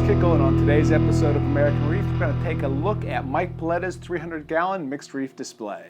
Kickle, and on today's episode of American Reef, we're going to take a look at Mike Paletta's 300-gallon mixed reef display.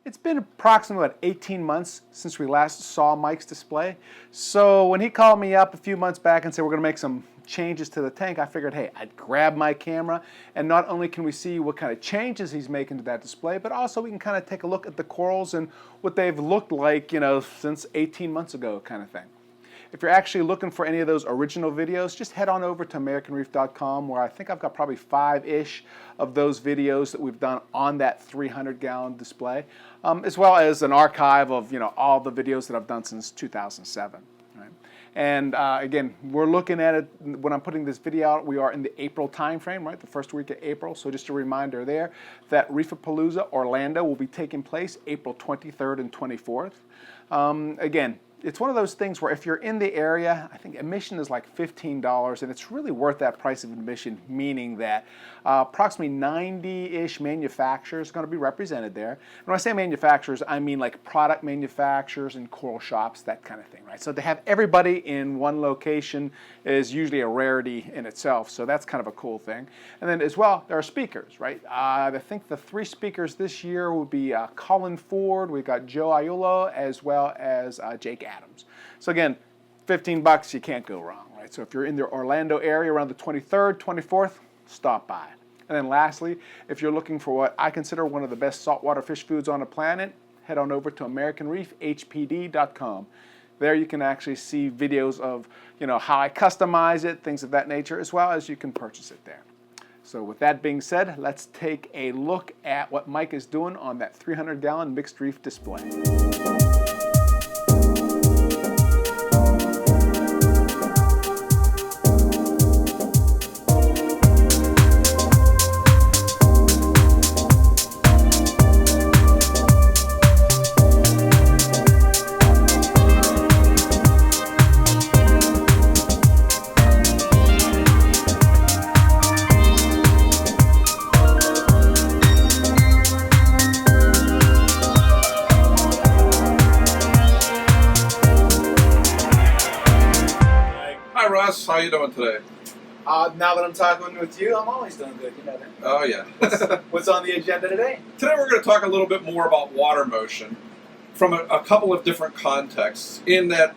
It's been approximately about 18 months since we last saw Mike's display. So when he called me up a few months back and said we're going to make some changes to the tank, I figured, hey, I'd grab my camera, and not only can we see what kind of changes he's making to that display, but also we can kind of take a look at the corals and what they've looked like, since 18 months ago kind of thing. If you're actually looking for any of those original videos, just head on over to AmericanReef.com, where I think I've got probably 5-ish of those videos that we've done on that 300-gallon display, as well as an archive of all the videos that I've done since 2007. Right? And again, we're looking at it when I'm putting this video out. We are in the April timeframe, right? The first week of April. So just a reminder there that Reefapalooza Orlando will be taking place April 23rd and 24th. Again, it's one of those things where if you're in the area, I think admission is like $15, and it's really worth that price of admission, meaning that approximately 90-ish manufacturers are going to be represented there. And when I say manufacturers, I mean like product manufacturers and coral shops, that kind of thing, right? So to have everybody in one location is usually a rarity in itself, so that's kind of a cool thing. And then as well, there are speakers, right? I think the 3 speakers this year will be Colin Ford, we've got Joe Aiello, as well as Jake Adams. So again, $15, you can't go wrong, right? So if you're in the Orlando area around the 23rd, 24th, stop by. And then lastly, if you're looking for what I consider one of the best saltwater fish foods on the planet, head on over to AmericanReefHPD.com. There you can actually see videos of how I customize it, things of that nature, as well as you can purchase it there. So with that being said, let's take a look at what Mike is doing on that 300-gallon mixed reef display. Hi Russ, how you doing today? Now that I'm talking with you, I'm always doing good, you know that. Oh yeah. What's on the agenda today? Today we're going to talk a little bit more about water motion from a couple of different contexts, in that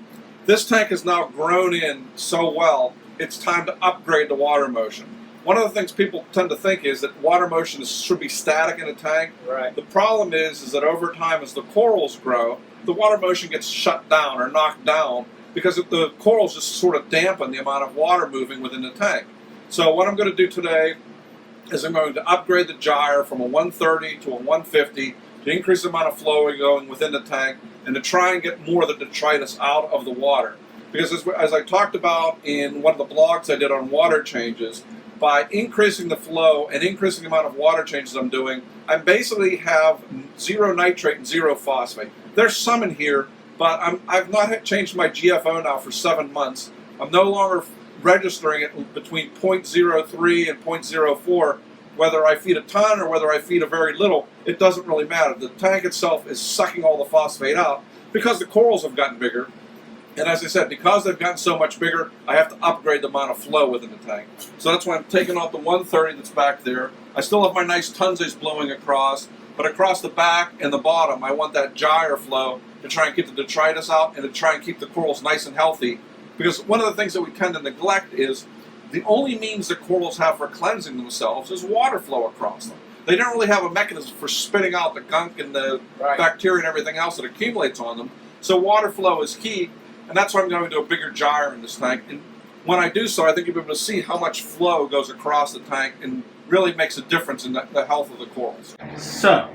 this tank has now grown in so well, it's time to upgrade the water motion. One of the things people tend to think is that water motion should be static in a tank. Right. The problem is that over time, as the corals grow, the water motion gets shut down or knocked down, because the corals just sort of dampen the amount of water moving within the tank. So what I'm going to do today is I'm going to upgrade the gyre from a 130 to a 150 to increase the amount of flow going within the tank and to try and get more of the detritus out of the water. Because as I talked about in one of the blogs I did on water changes, by increasing the flow and increasing the amount of water changes I'm doing, I basically have 0 nitrate and 0 phosphate. There's some in here, but I've not changed my GFO now for 7 months. I'm no longer registering it between 0.03 and 0.04. Whether I feed a ton or whether I feed a very little, it doesn't really matter. The tank itself is sucking all the phosphate out because the corals have gotten bigger. And as I said, because they've gotten so much bigger, I have to upgrade the amount of flow within the tank. So that's why I'm taking off the 130 that's back there. I still have my nice tunses blowing across, but across the back and the bottom, I want that gyre flow to try and get the detritus out and to try and keep the corals nice and healthy Because one of the things that we tend to neglect is the only means that corals have for cleansing themselves is water flow across them. They don't really have a mechanism for spitting out the gunk and the bacteria and everything else that accumulates on them. So water flow is key, and that's why I'm going to do a bigger gyre in this tank. And when I do so, I think you'll be able to see how much flow goes across the tank and really makes a difference in the health of the corals. So,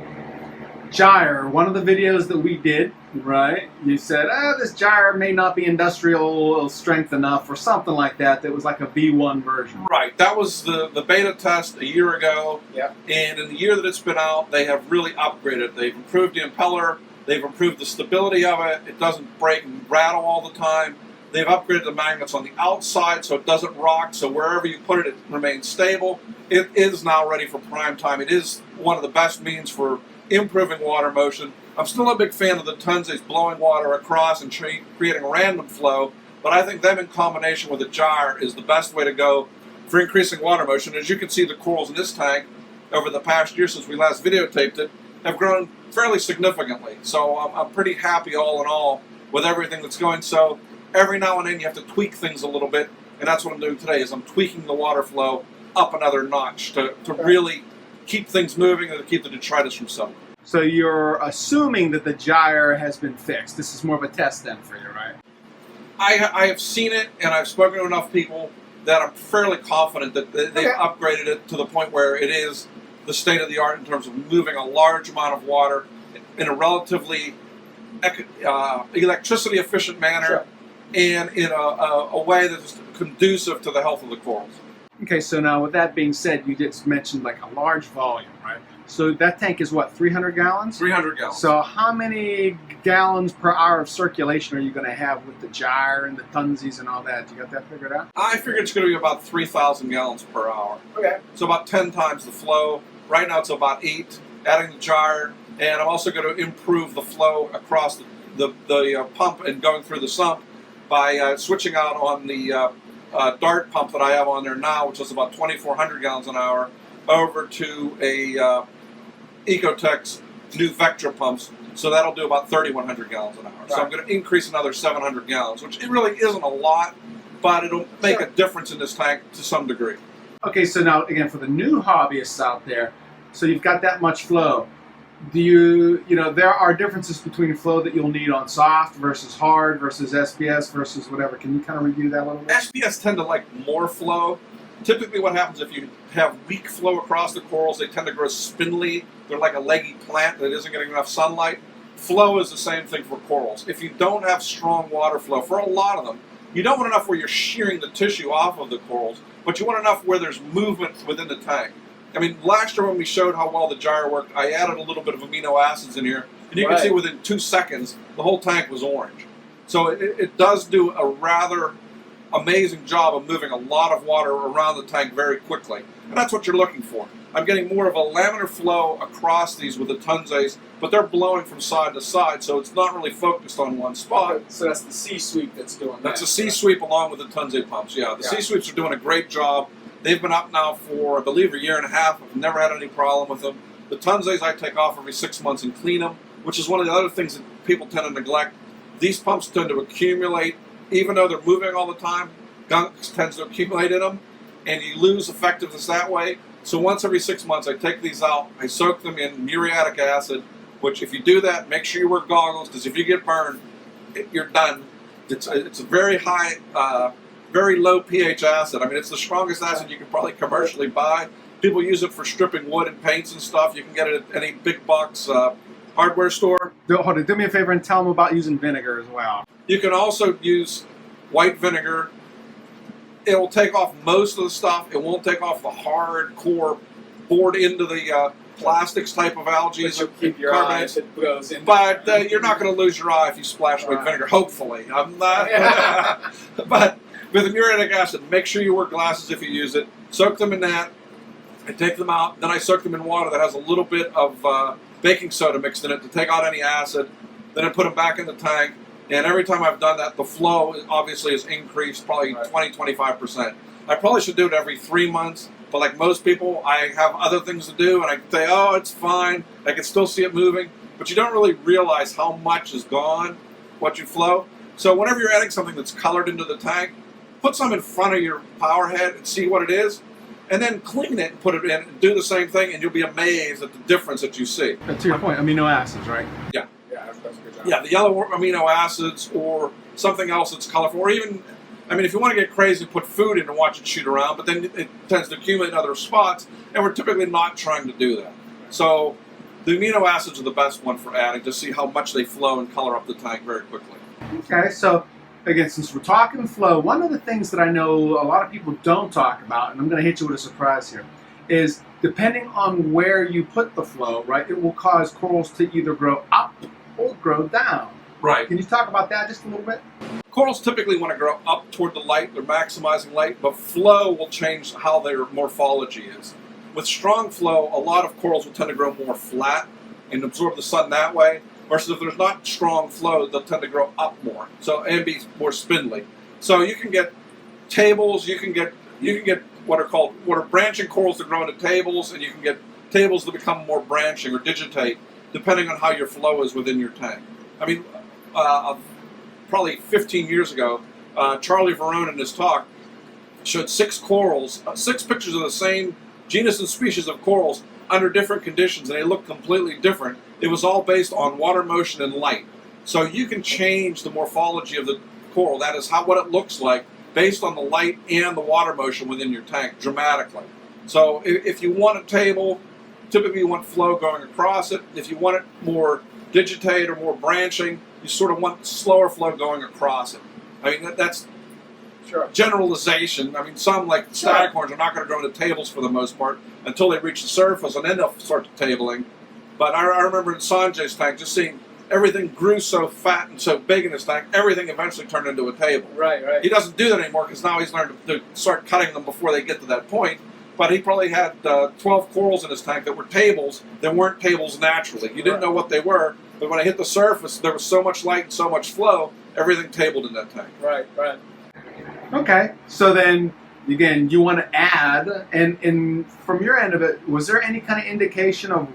gyre, one of the videos that we did, right, you said, this gyre may not be industrial strength enough or something like that. That was like a V1 version. Right, that was the beta test a year ago. Yeah. And in the year that it's been out, they have really upgraded. They've improved the impeller, they've improved the stability of it, it doesn't break and rattle all the time. They've upgraded the magnets on the outside so it doesn't rock, so wherever you put it, it remains stable. It is now ready for prime time. It is one of the best means for improving water motion. I'm still a big fan of the tunsies blowing water across and creating random flow, but I think them in combination with a gyre is the best way to go for increasing water motion. As you can see, the corals in this tank over the past year since we last videotaped it have grown fairly significantly. So I'm pretty happy all in all with everything that's going. So every now and then you have to tweak things a little bit, and that's what I'm doing today is I'm tweaking the water flow up another notch to really keep things moving and to keep the detritus from settling. So you're assuming that the gyre has been fixed. This is more of a test then for you, right? I have seen it, and I've spoken to enough people that I'm fairly confident that they've upgraded it to the point where it is the state of the art in terms of moving a large amount of water in a relatively electricity efficient manner. Sure. And in a way that's conducive to the health of the corals. Okay, so now with that being said, you just mentioned like a large volume, right? So that tank is what, 300 gallons? 300 gallons. So how many gallons per hour of circulation are you going to have with the gyre and the tunsies and all that? You got that figured out? I figure it's going to be about 3,000 gallons per hour. Okay. So about 10 times the flow. Right now it's about 8, adding the gyre, and I'm also going to improve the flow across the pump and going through the sump by switching out on the dart pump that I have on there now, which is about 2,400 gallons an hour, over to a Ecotech's new Vectra pumps. So that'll do about 3,100 gallons an hour. Right. So I'm going to increase another 700 gallons, which it really isn't a lot, but it'll make a difference in this tank to some degree. Okay, so now again, for the new hobbyists out there, so you've got that much flow. Do you know, there are differences between flow that you'll need on soft versus hard versus SPS versus whatever. Can you kind of review that a little bit? SPS tend to like more flow. Typically what happens if you have weak flow across the corals, they tend to grow spindly. They're like a leggy plant that isn't getting enough sunlight. Flow is the same thing for corals. If you don't have strong water flow, for a lot of them, you don't want enough where you're shearing the tissue off of the corals, but you want enough where there's movement within the tank. I mean, last year when we showed how well the gyre worked, I added a little bit of amino acids in here, and you can see within 2 seconds, the whole tank was orange. So it does do a rather amazing job of moving a lot of water around the tank very quickly. And that's what you're looking for. I'm getting more of a laminar flow across these with the tunsies, but they're blowing from side to side, so it's not really focused on one spot. Okay, so that's the C-sweep that's doing that. That's a C-sweep along with the tunsy pumps, yeah. The C-sweeps are doing a great job. They've been up now for, I believe, 1.5 years. I've never had any problem with them. The tunsies I take off every 6 months and clean them, which is one of the other things that people tend to neglect. These pumps tend to accumulate, even though they're moving all the time, gunk tends to accumulate in them, and you lose effectiveness that way. So once every 6 months, I take these out, I soak them in muriatic acid, which if you do that, make sure you wear goggles, because if you get burned, you're done. It's a very high, very low pH acid. I mean, it's the strongest acid you can probably commercially buy. People use it for stripping wood and paints and stuff. You can get it at any big box hardware store. Hold on, do me a favor and tell them about using vinegar as well. You can also use white vinegar. It will take off most of the stuff. It won't take off the hardcore bored into the plastics type of algae. But you'll keep your eye if it goes in. But you're not going to lose your eye if you splash white vinegar, hopefully. I'm not. But with the muriatic acid, make sure you wear glasses if you use it. Soak them in that. I take them out. Then I soak them in water that has a little bit of baking soda mixed in it to take out any acid. Then I put them back in the tank. And every time I've done that, the flow obviously has increased probably 20-25%. I probably should do it every 3 months. But like most people, I have other things to do. And I say, oh, it's fine. I can still see it moving. But you don't really realize how much is gone, what you flow. So whenever you're adding something that's colored into the tank, put some in front of your power head and see what it is, and then clean it and put it in and do the same thing, and you'll be amazed at the difference that you see. To your point, amino acids, right? Yeah. Yeah, that's a good job. Yeah, the yellow amino acids or something else that's colorful, or even, I mean, if you want to get crazy, put food in and watch it shoot around, but then it tends to accumulate in other spots, and we're typically not trying to do that. So the amino acids are the best one for adding to see how much they flow and color up the tank very quickly. Okay, so again, since we're talking flow, one of the things that I know a lot of people don't talk about, and I'm going to hit you with a surprise here, is depending on where you put the flow, right, it will cause corals to either grow up or grow down. Right. Can you talk about that just a little bit? Corals typically want to grow up toward the light, they're maximizing light, but flow will change how their morphology is. With strong flow, a lot of corals will tend to grow more flat and absorb the sun that way, versus if there's not strong flow, they'll tend to grow up more, so and be more spindly. So you can get tables, you can get what are branching corals that grow into tables, and you can get tables that become more branching or digitate, depending on how your flow is within your tank. I mean, probably 15 years ago, Charlie Verone in his talk showed 6 corals, 6 pictures of the same genus and species of corals under different conditions, and they looked completely different. It was all based on water motion and light. So you can change the morphology of the coral, that is what it looks like, based on the light and the water motion within your tank dramatically. So if you want a table, typically you want flow going across it. If you want it more digitate or more branching, you sort of want slower flow going across it. I mean, that's Sure. generalization. I mean, some, like staghorns, are not going to grow into tables for the most part until they reach the surface, and then they'll start tabling. But I remember in Sanjay's tank, just seeing everything grew so fat and so big in his tank, everything eventually turned into a table. Right, right. He doesn't do that anymore because now he's learned to start cutting them before they get to that point. But he probably had 12 corals in his tank that were tables that weren't tables naturally. You didn't know what they were, but when I hit the surface, there was so much light and so much flow, everything tabled in that tank. Right, right. Okay, so then again, you want to add, and from your end of it, was there any kind of indication of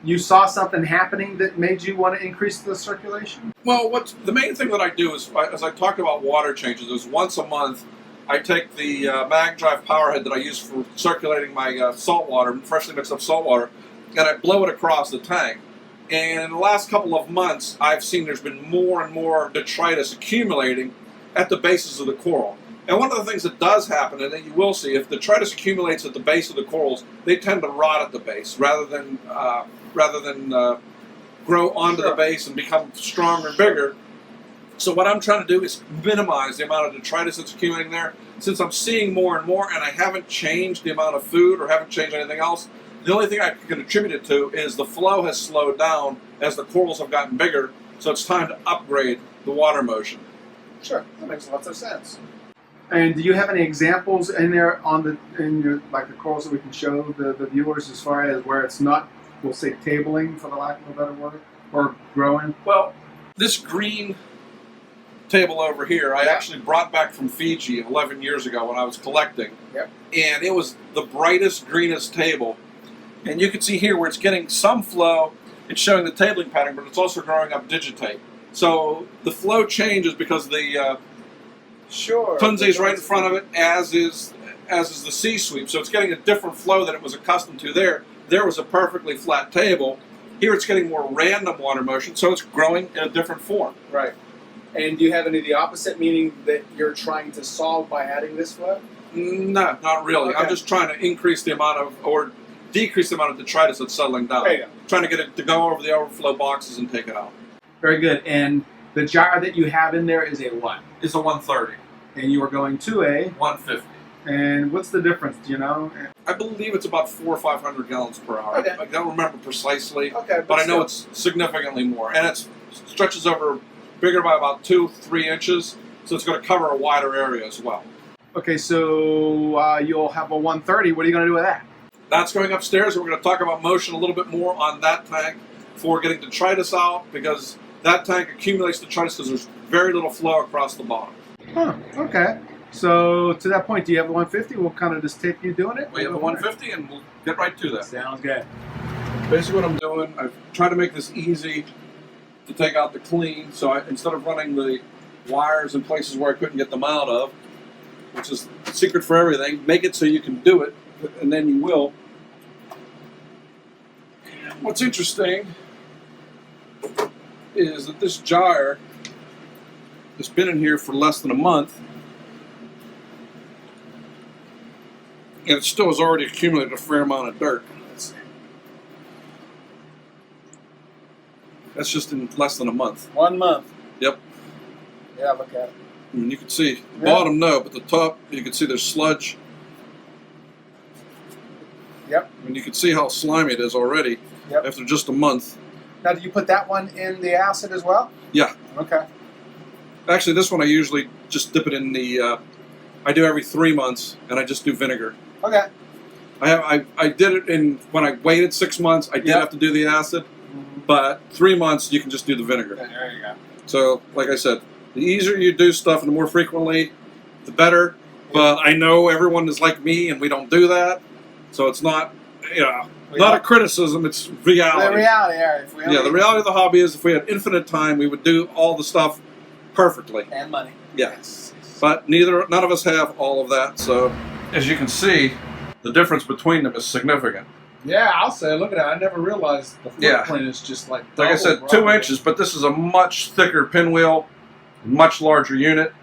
you saw something happening that made you want to increase the circulation? Well, the main thing that I do is, as I talked about water changes, is once a month I take the mag drive power head that I use for circulating my saltwater, freshly mixed up saltwater, and I blow it across the tank. And in the last couple of months, I've seen there's been more and more detritus accumulating at the bases of the coral. And one of the things that does happen, and that you will see, if detritus accumulates at the base of the corals, they tend to rot at the base rather than grow onto the base and become stronger and bigger. So what I'm trying to do is minimize the amount of detritus that's accumulating there. Since I'm seeing more and more, and I haven't changed the amount of food or haven't changed anything else, the only thing I can attribute it to is the flow has slowed down as the corals have gotten bigger, so it's time to upgrade the water motion. Sure, that makes lots of sense. And do you have any examples in there in your like the corals that we can show the viewers as far as where it's not, we'll say, tabling, for the lack of a better word, or growing? Well, this green table over here, I actually brought back from Fiji 11 years ago when I was collecting. Yep. And it was the brightest, greenest table. And you can see here where it's getting some flow, it's showing the tabling pattern, but it's also growing up digitate. So the flow changes because the Tunze is right in front of it, as is the sea sweep. So it's getting a different flow than it was accustomed to there. There was a perfectly flat table. Here it's getting more random water motion, so it's growing in a different form. Right. And do you have any of the opposite, meaning that you're trying to solve by adding this flow? No, not really. Okay. I'm just trying to increase the amount of, or decrease the amount of detritus that's settling down. There you go. Trying to get it to go over the overflow boxes and take it out. Very good. And the gyre that you have in there is a what? It's a 130. And you are going to a 150. And what's the difference? Do you know? I believe it's about 400 or 500 gallons per hour. Okay. I don't remember precisely, Okay, but I know still. it's significantly more. And it stretches over bigger by about 2-3 inches, so it's going to cover a wider area as well. Okay, so you'll have a 130. What are you going to do with that? That's going upstairs. We're going to talk about motion a little bit more on that tank for getting detritus out, because that tank accumulates detritus because there's very little flow across the bottom. Huh, okay. So to that point, do you have the 150? We'll kind of just take you doing it. We have the 150 and we'll get right to that. Sounds good. Basically what I'm doing, I've tried to make this easy to take out the clean, so instead of running the wires in places where I couldn't get them out of, which is the secret for everything. Make it so you can do it, and then you will. What's interesting is that this gyre has been in here for less than a month, and it still has already accumulated a fair amount of dirt. That's just in less than a month. 1 month. Yep. Yeah, look at it. I mean, you can see the Yeah. bottom, no, but the top, you can see there's sludge. Yep. I mean, you can see how slimy it is already after just a month. Now, do you put that one in the acid as well? Yeah. Okay. Actually, this one I usually just dip it in the. I do every 3 months, and I just do vinegar. Okay. I did it in when I waited 6 months. I did have to do the acid, but 3 months you can just do the vinegar. There you go. So, like I said, the easier you do stuff and the more frequently, the better. But I know everyone is like me, and we don't do that. So it's not, not a criticism. It's reality. The reality, if we Yeah, the reality of the hobby is if we had infinite time, we would do all the stuff perfectly. And money. Yes. But none of us have all of that. So, as you can see, the difference between them is significant. Yeah, I'll say, look at that. I never realized the footprint is just like I said, 2 inches, but this is a much thicker pinwheel, much larger unit.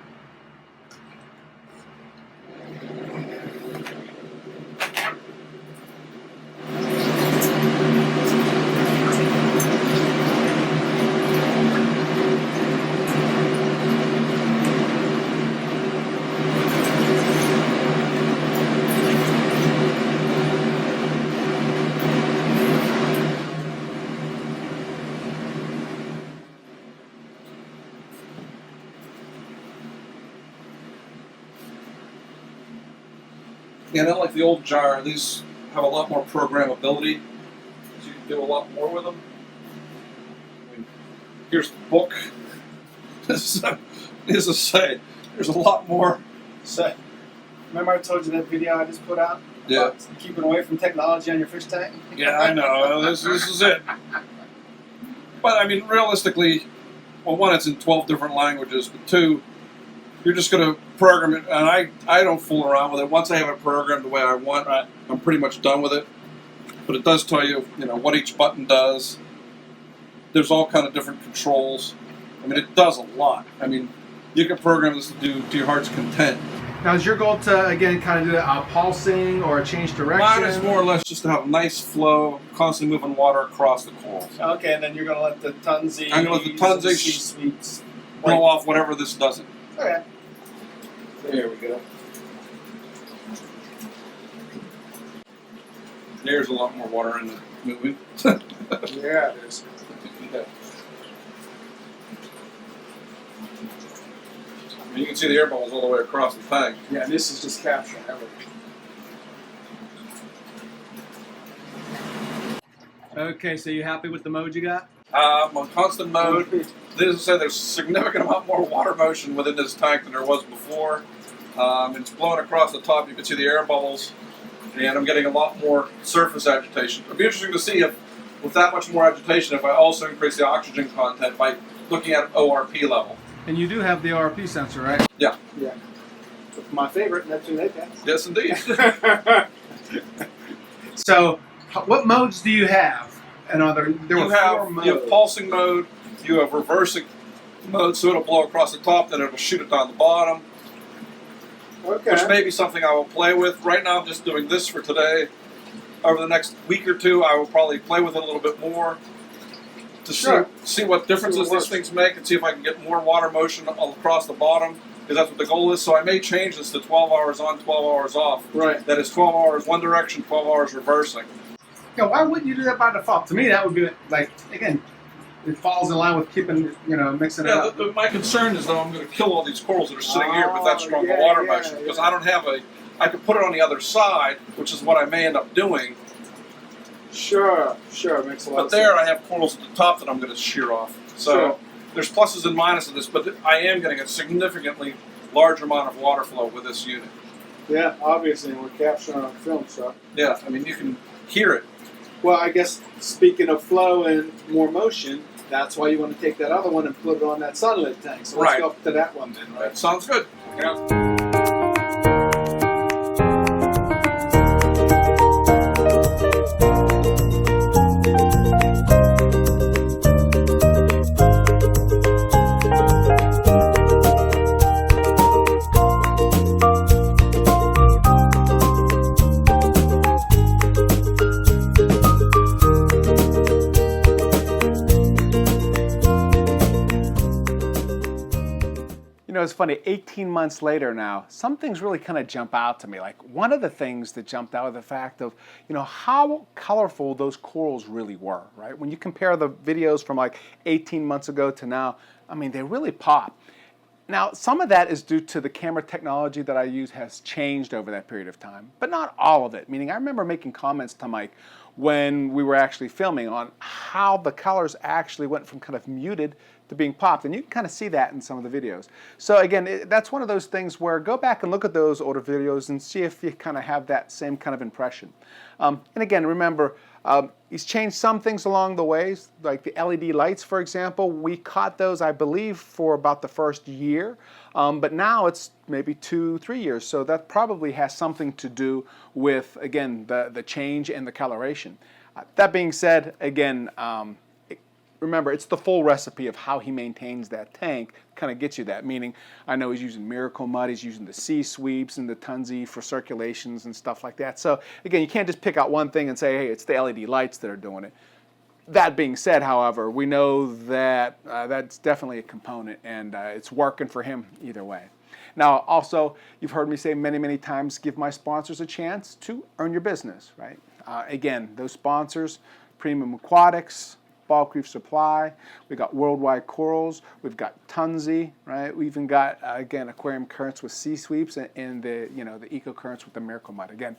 And unlike the old gyre, these have a lot more programmability, so you can do a lot more with them. I mean, here's the book. Needless to say, there's a lot more. So, remember I told you that video I just put out? Yeah. About keeping away from technology on your fish tank? Yeah, I know. This is it. But I mean, realistically, well, one, it's in 12 different languages, but two, you're just going to program it, and I don't fool around with it. Once I have it programmed the way I want, I'm pretty much done with it. But it does tell you, what each button does. There's all kind of different controls. I mean, it does a lot. I mean, you can program this to do to your heart's content. Now, is your goal to, again, kind of do a pulsing or a change direction? Mine is more or less just to have nice flow, constantly moving water across the corals. Okay, and then you're going to let the Tunzi... I'm going to let the Tunzi blow off whatever this doesn't. Okay. There we go. There's a lot more water in the moving. Yeah, there's... You can see the air bubbles all the way across the tank. Yeah, this is just capturing everything. Okay, so you happy with the mode you got? I'm on constant mode. As I said, there's a significant amount more water motion within this tank than there was before. It's blowing across the top. You can see the air bubbles, and I'm getting a lot more surface agitation. It'll be interesting to see if, with that much more agitation, if I also increase the oxygen content by looking at ORP level. And you do have the ORP sensor, right? Yeah. Yeah. My favorite, Neptune Apex. Yes, indeed. So, what modes do you have? And there were four modes. You have pulsing mode, you have reversing mode, so it'll blow across the top, then it'll shoot it down the bottom. Okay. Which may be something I will play with. Right now I'm just doing this for today. Over the next week or two, I will probably play with it a little bit more to see what differences these things make and see if I can get more water motion across the bottom, because that's what the goal is. So I may change this to 12 hours on, 12 hours off. Right. That is 12 hours one direction, 12 hours reversing. Yeah, why wouldn't you do that by default? To me, that would be like, again, it falls in line with keeping, mixing it up. My concern is, though, I'm going to kill all these corals that are sitting here with that strong water motion, because I don't have I could put it on the other side, which is what I may end up doing. Sure, makes a lot But of there sense. I have corals at the top that I'm going to shear off. So there's pluses and minuses of this, but I am getting a significantly larger amount of water flow with this unit. Yeah, obviously, we're capturing on film, so. Yeah, I mean, you can hear it. Well, I guess speaking of flow and more motion, That's why you want to take that other one and put it on that sunlit tank. So let's Right. go up to that one then, right? That sounds good. Yeah. You know, it's funny, 18 months later now, some things really kind of jump out to me. Like one of the things that jumped out was the fact of, you know, how colorful those corals really were, right? When you compare the videos from like 18 months ago to now, I mean, they really pop. Now, some of that is due to the camera technology that I use has changed over that period of time, but not all of it. Meaning, I remember making comments to Mike when we were actually filming on how the colors actually went from kind of muted to being popped, and you can kind of see that in some of the videos. So again, that's one of those things where go back and look at those older videos and see if you kind of have that same kind of impression. And again, remember, he's changed some things along the ways, like the LED lights, for example. We caught those, I believe, for about the first year, but now it's maybe 2-3 years. So that probably has something to do with, again, the change and the coloration. That being said, again, remember, it's the full recipe of how he maintains that tank kind of gets you that. Meaning, I know he's using Miracle Mud, he's using the sea sweeps and the Tunzi for circulations and stuff like that. So again, you can't just pick out one thing and say, hey, it's the LED lights that are doing it. That being said, however, we know that that's definitely a component, and it's working for him either way. Now, also, you've heard me say many, many times, give my sponsors a chance to earn your business, right? Again, those sponsors, Premium Aquatics, Bulk Reef Supply, we've got Worldwide Corals, we've got Tunzi, right? We even got, again, aquarium currents with sea sweeps and the, you know, the eco currents with the Miracle Mud. Again,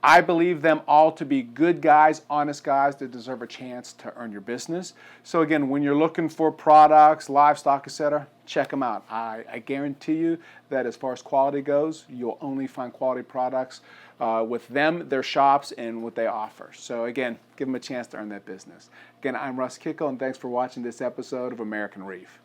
I believe them all to be good guys, honest guys that deserve a chance to earn your business. So again, when you're looking for products, livestock, etc., check them out. I guarantee you that as far as quality goes, you'll only find quality products with them, their shops, and what they offer. So again, give them a chance to earn that business. Again, I'm Russ Kickle, and thanks for watching this episode of American Reef.